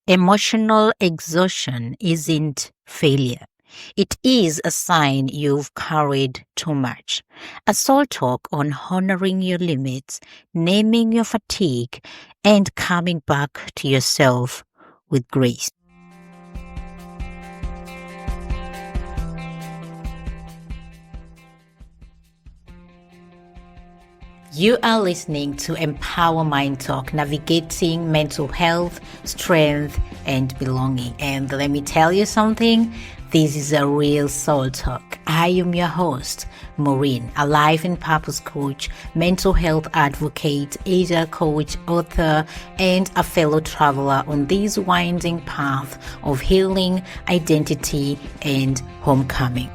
Emotional exhaustion isn't failure. It is a sign you've carried too much. A soul talk on honoring your limits, naming your fatigue, and coming back to yourself with grace. You are listening to Empower Mind Talk, navigating mental health, strength, and belonging. And let me tell you something, this is a real soul talk. I am your host, Maureen, a life and purpose coach, mental health advocate, Asia coach, author, and a fellow traveler on this winding path of healing, identity, and homecoming.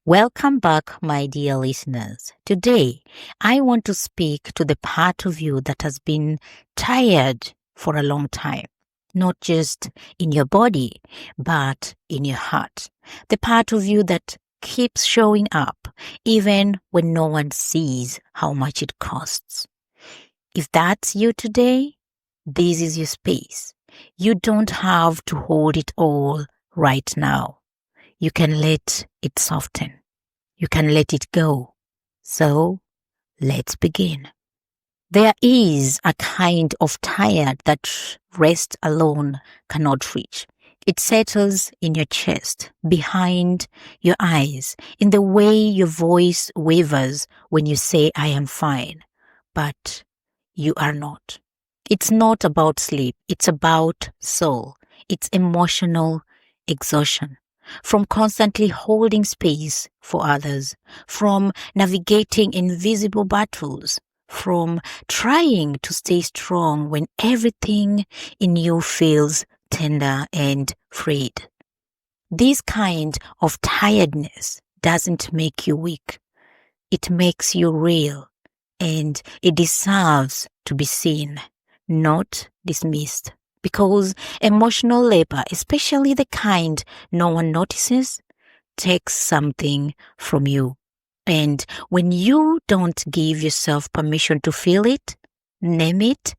Welcome back, my dear listeners. Today, I want to speak to the part of you that has been tired for a long time, not just in your body, but in your heart. The part of you that keeps showing up, even when no one sees how much it costs. If that's you today, this is your space. You don't have to hold it all right now. You can let it soften. You can let it go. So, let's begin. There is a kind of tired that rest alone cannot reach. It settles in your chest, behind your eyes, in the way your voice wavers when you say, I am fine. But you are not. It's not about sleep. It's about soul. It's emotional exhaustion. From constantly holding space for others, from navigating invisible battles, from trying to stay strong when everything in you feels tender and frayed. This kind of tiredness doesn't make you weak. It makes you real, and it deserves to be seen, not dismissed. Because emotional labor, especially the kind no one notices, takes something from you. And when you don't give yourself permission to feel it, name it,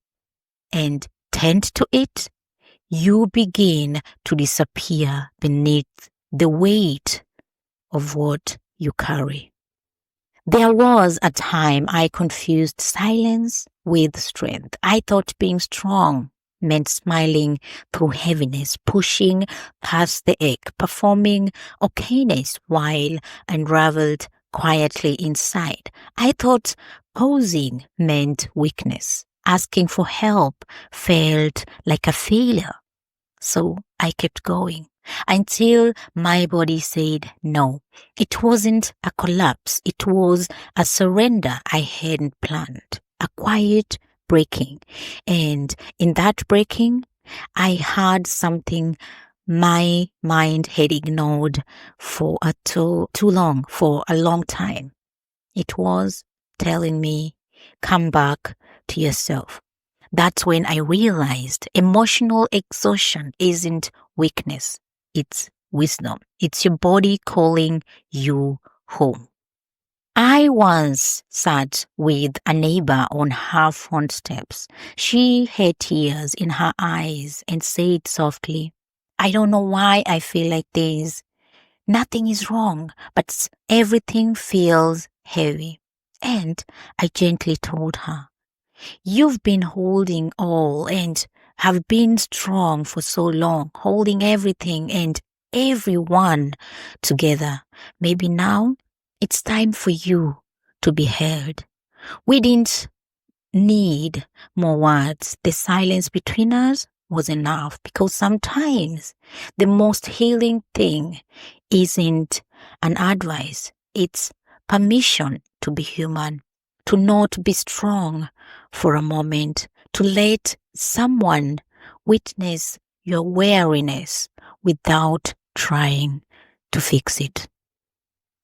and tend to it, you begin to disappear beneath the weight of what you carry. There was a time I confused silence with strength. I thought being strong meant smiling through heaviness, pushing past the ache, performing okayness while unraveled quietly inside. I thought posing meant weakness. Asking for help felt like a failure. So I kept going until my body said no. It wasn't a collapse. It was a surrender I hadn't planned, a quiet breaking. And in that breaking, I had something my mind had ignored for too long, for a long time. It was telling me, come back to yourself. That's when I realized emotional exhaustion isn't weakness. It's wisdom. It's your body calling you home. I once sat with a neighbor on her front steps. She had tears in her eyes and said softly, I don't know why I feel like this. Nothing is wrong, but everything feels heavy. And I gently told her, you've been holding all and have been strong for so long, holding everything and everyone together. Maybe now it's time for you to be heard. We didn't need more words. The silence between us was enough, because sometimes the most healing thing isn't an advice. It's permission to be human, to not be strong for a moment, to let someone witness your weariness without trying to fix it.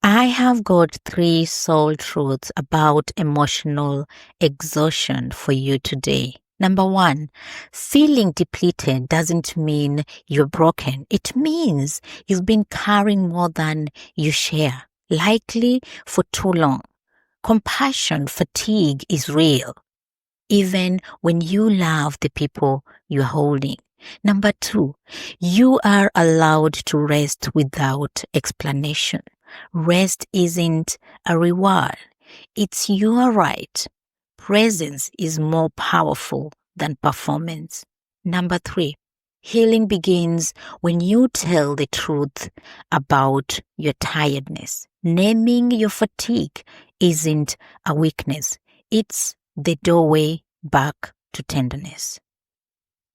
I have got 3 soul truths about emotional exhaustion for you today. Number 1, feeling depleted doesn't mean you're broken. It means you've been carrying more than you share, likely for too long. Compassion fatigue is real. even when you love the people you're holding. Number 2, you are allowed to rest without explanation. Rest isn't a reward. It's your right. Presence is more powerful than performance. Number 3, healing begins when you tell the truth about your tiredness. Naming your fatigue isn't a weakness. It's the doorway back to tenderness.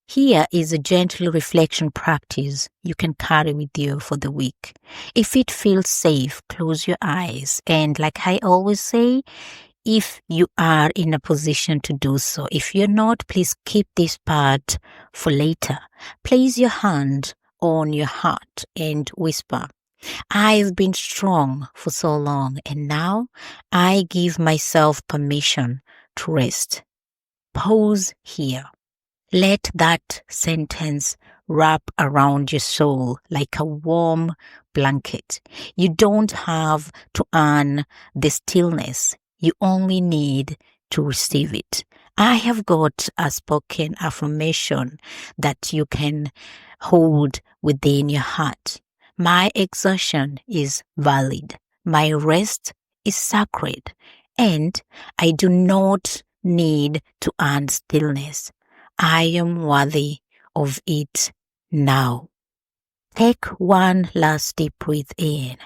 Here is a gentle reflection practice you can carry with you for the week. If it feels safe, close your eyes. And like I always say, if you are in a position to do so. If you're not, please keep this part for later. Place your hand on your heart and whisper, I've been strong for so long, and now I give myself permission to rest. Pause here. Let that sentence wrap around your soul like a warm blanket. You don't have to earn the stillness. You only need to receive it. I have got a spoken affirmation that you can hold within your heart. My exhaustion is valid. My rest is sacred. And I do not need to earn stillness. I am worthy of it now. Take one last deep breath in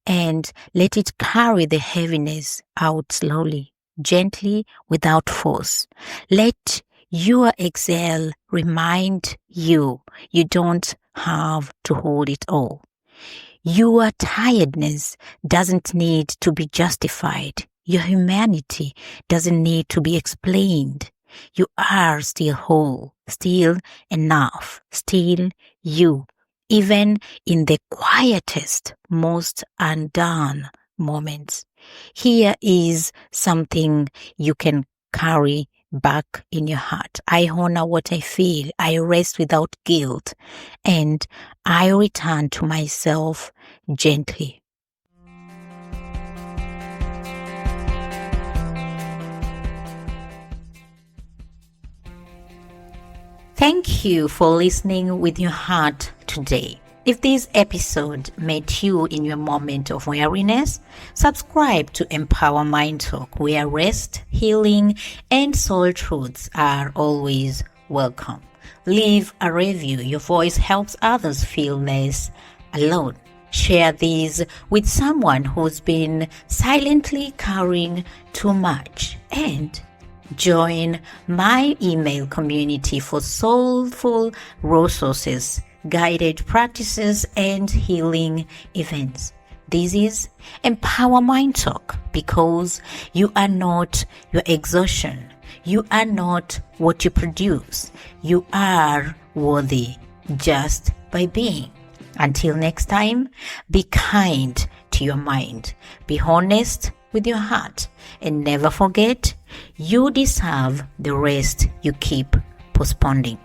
and let it carry the heaviness out slowly, gently, without force. Let your exhale remind you don't have to hold it all. Your tiredness doesn't need to be justified. Your humanity doesn't need to be explained. You are still whole, still enough, still you, even in the quietest, most undone moments. Here is something you can carry back in your heart. I honor what I feel. I rest without guilt. And I return to myself gently. Thank you for listening with your heart today. If this episode met you in your moment of weariness, subscribe to Empower Mind Talk, where rest, healing, and soul truths are always welcome. Leave a review. Your voice helps others feel less alone. Share these with someone who's been silently carrying too much. And join my email community for soulful resources, guided practices, and healing events. This is Empower Mind Talk, because you are not your exhaustion. You are not what you produce. You are worthy just by being. Until next time, be kind to your mind. Be honest with your heart. And never forget, you deserve the rest you keep postponing.